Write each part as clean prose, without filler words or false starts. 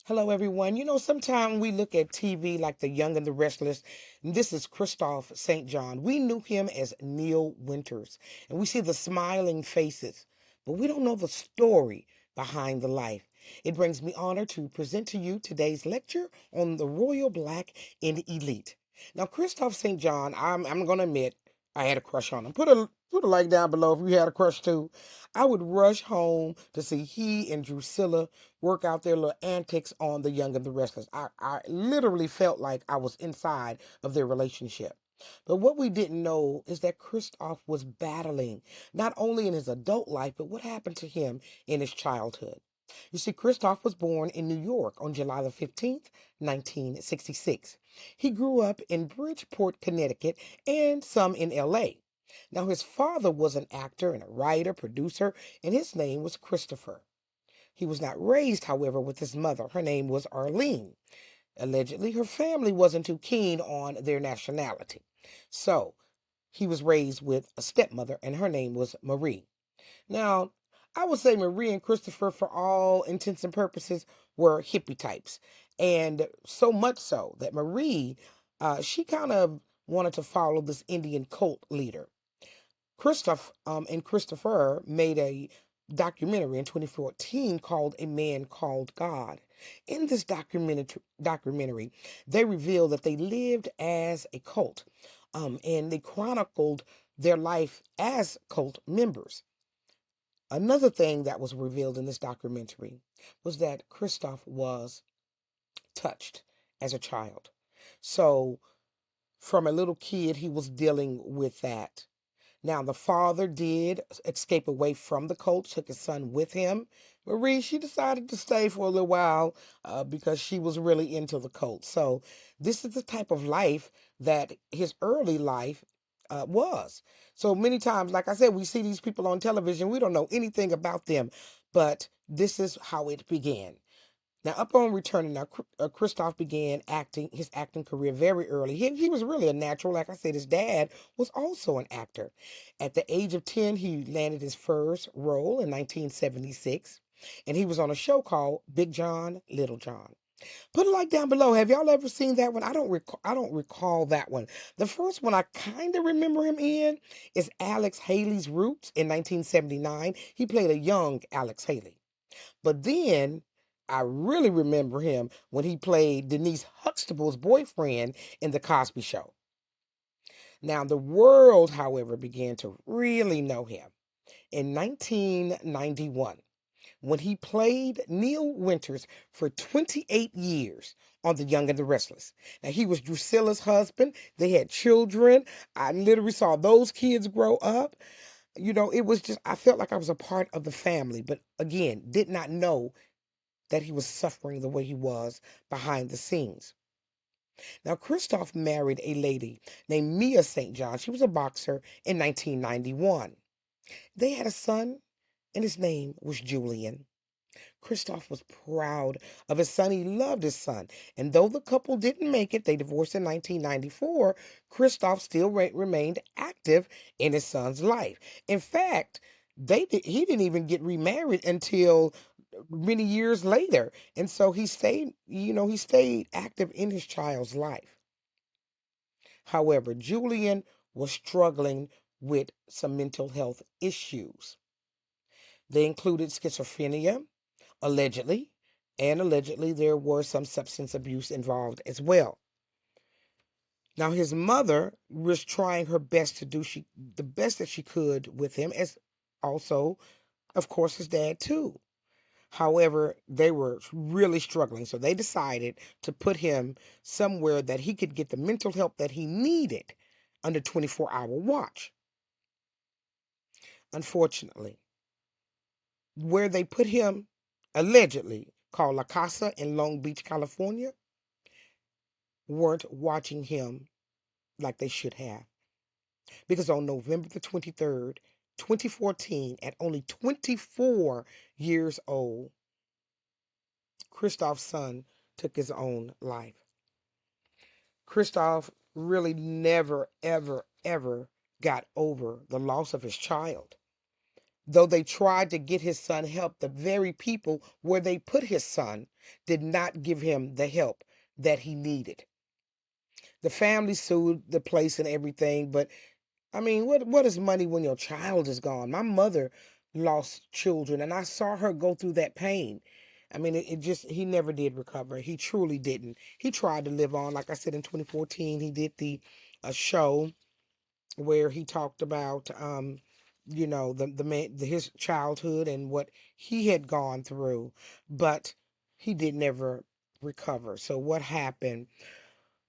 Hello, everyone. Sometimes we look at TV like The Young and the Restless. And this is Kristoff St. John. We knew him as Neil Winters, and we see the smiling faces, but we don't know the story behind the life. It brings me honor to present to you today's lecture on the Royal Black in Elite. Now, Kristoff St. John, I'm going to admit I had a crush on him. Put a like down below if you had a crush too. I would rush home to see he and Drusilla work out their little antics on the Young and the Restless. I literally felt like I was inside of their relationship. But what we didn't know is that Kristoff was battling not only in his adult life, but what happened to him in his childhood. You see, Kristoff was born in New York on July the 15th, 1966. He grew up in Bridgeport, Connecticut, and some in LA. Now, his father was an actor and a writer, producer, and his name was Christopher. He was not raised, however, with his mother. Her name was Arlene. Allegedly, her family wasn't too keen on their nationality. So he was raised with a stepmother, and her name was Marie. Now, I would say Marie and Christopher, for all intents and purposes, were hippie types. And so much so that Marie, she kind of wanted to follow this Indian cult leader. Kristoff and Christopher made a documentary in 2014 called A Man Called God. In this documentary, they revealed that they lived as a cult, and they chronicled their life as cult members. Another thing that was revealed in this documentary was that Kristoff was touched as a child. So, from a little kid, he was dealing with that. Now, the father did escape away from the cult, took his son with him. Marie, she decided to stay for a little while because she was really into the cult. So, this is the type of life that his early life was. So, many times, like I said, we see these people on television, we don't know anything about them, but this is how it began. Now, upon returning, Kristoff began his acting career very early. He was really a natural. Like I said, his dad was also an actor. At the age of 10, he landed his first role in 1976, and he was on a show called Big John, Little John. Put a like down below. Have y'all ever seen that one? I don't recall that one. The first one I kind of remember him in is Alex Haley's Roots in 1979. He played a young Alex Haley. But then I really remember him when he played Denise Huxtable's boyfriend in The Cosby Show. Now, the world, however, began to really know him in 1991 when he played Neil Winters for 28 years on The Young and the Restless. Now, he was Drusilla's husband. They had children. I literally saw those kids grow up. It was just, I felt like I was a part of the family, but again, did not know that he was suffering the way he was behind the scenes. Now, Kristoff married a lady named Mia St. John. She was a boxer in 1991. They had a son, and his name was Julian. Kristoff was proud of his son. He loved his son. And though the couple didn't make it, they divorced in 1994, Kristoff still remained active in his son's life. In fact, he didn't even get remarried until many years later. And so he stayed active in his child's life. However, Julian was struggling with some mental health issues. They included schizophrenia, allegedly, and allegedly there was some substance abuse involved as well. Now, his mother was trying her best to do the best that she could with him, as also, of course, his dad too. However, they were really struggling, so they decided to put him somewhere that he could get the mental help that he needed under 24-hour watch. Unfortunately, where they put him, allegedly called La Casa in Long Beach, California, weren't watching him like they should have. Because on November the 23rd, 2014, at only 24 years old, Kristoff's son took his own life. Kristoff really never, ever, ever got over the loss of his child. Though they tried to get his son help, the very people where they put his son did not give him the help that he needed. The family sued the place and everything, but I mean, what is money when your child is gone? My mother lost children, and I saw her go through that pain. I mean, it just, he never did recover. He truly didn't. He tried to live on. Like I said, in 2014, he did the show where he talked about, the man, his childhood and what he had gone through, but he did never recover. So what happened?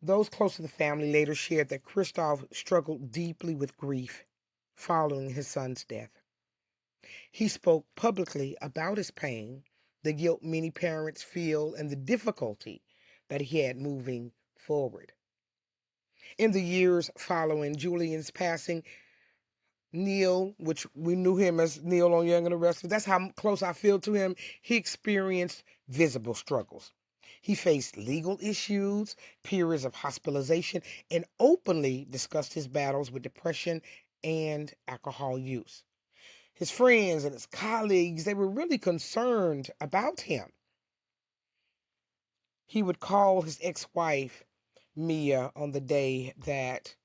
Those close to the family later shared that Kristoff struggled deeply with grief following his son's death. He spoke publicly about his pain, the guilt many parents feel, and the difficulty that he had moving forward. In the years following Julian's passing, Neil, which we knew him as Neil on Young and the Restless, that's how close I feel to him. He experienced visible struggles. He faced legal issues, periods of hospitalization, and openly discussed his battles with depression and alcohol use. His friends and his colleagues, they were really concerned about him. He would call his ex-wife, Mia, on the day that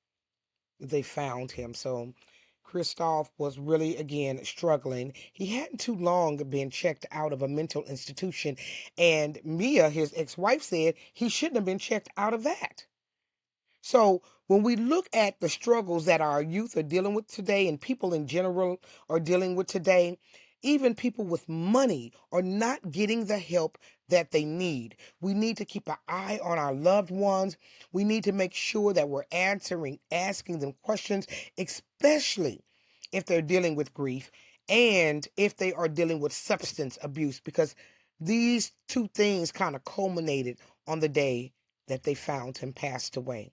they found him. So Kristoff was really, again, struggling. He hadn't too long been checked out of a mental institution, and Mia, his ex-wife, said he shouldn't have been checked out of that. So when we look at the struggles that our youth are dealing with today and people in general are dealing with today, even people with money are not getting the help that they need. We need to keep an eye on our loved ones. We need to make sure that we're asking them questions, especially if they're dealing with grief and if they are dealing with substance abuse, because these two things kind of culminated on the day that they found him passed away.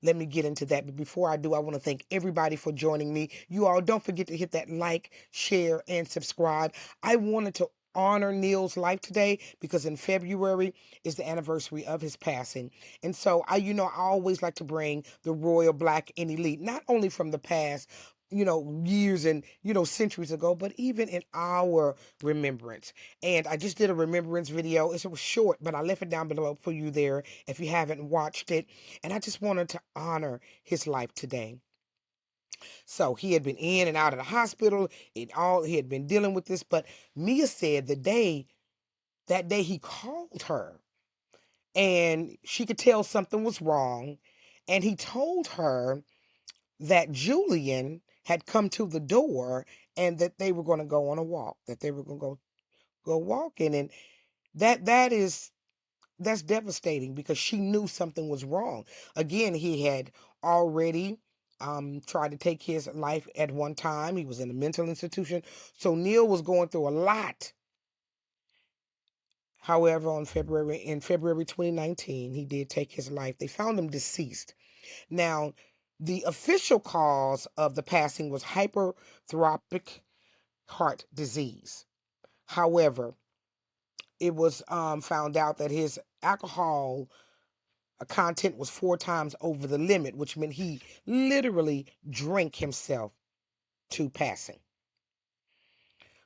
Let me get into that. But before I do, I want to thank everybody for joining me. You all don't forget to hit that like, share, and subscribe. I wanted to honor Neil's life today because in February is the anniversary of his passing. And so I always like to bring the royal black and elite, not only from the past, years and, centuries ago, but even in our remembrance. And I just did a remembrance video. It was short, but I left it down below for you there if you haven't watched it. And I just wanted to honor his life today. So he had been in and out of the hospital. He had been dealing with this, but Mia said that day he called her and she could tell something was wrong. And he told her that Julian had come to the door and that they were going to go on a walk, that they were going to go walking. And that's devastating because she knew something was wrong. Again, he had already tried to take his life at one time. He was in a mental institution. So Neil was going through a lot. However, in February 2019, he did take his life. They found him deceased. Now, the official cause of the passing was hypertrophic heart disease. However, it was found out that his alcohol content was 4 times over the limit, which meant he literally drank himself to passing.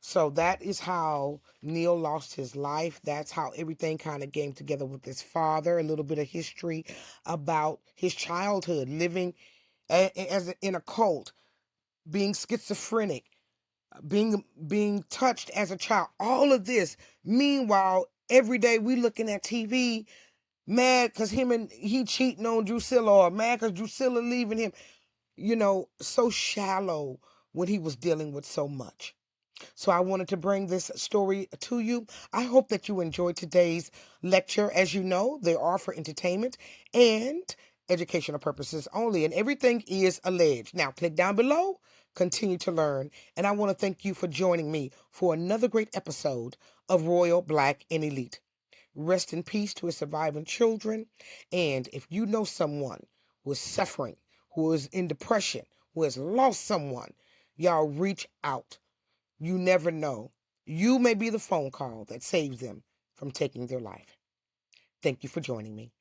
So that is how Neil lost his life. That's how everything kind of came together with his father, a little bit of history about his childhood, living in a cult, being schizophrenic, being touched as a child. All of this. Meanwhile, every day we looking at TV, mad because he cheating on Drusilla, or mad because Drusilla leaving him. So shallow when he was dealing with so much. So I wanted to bring this story to you. I hope that you enjoyed today's lecture. As you know, they are for entertainment and educational purposes only, and everything is alleged. Now, click down below, continue to learn, and I want to thank you for joining me for another great episode of Royal Black and Elite. Rest in peace to his surviving children, and if you know someone who is suffering, who is in depression, who has lost someone, y'all reach out. You never know. You may be the phone call that saves them from taking their life. Thank you for joining me.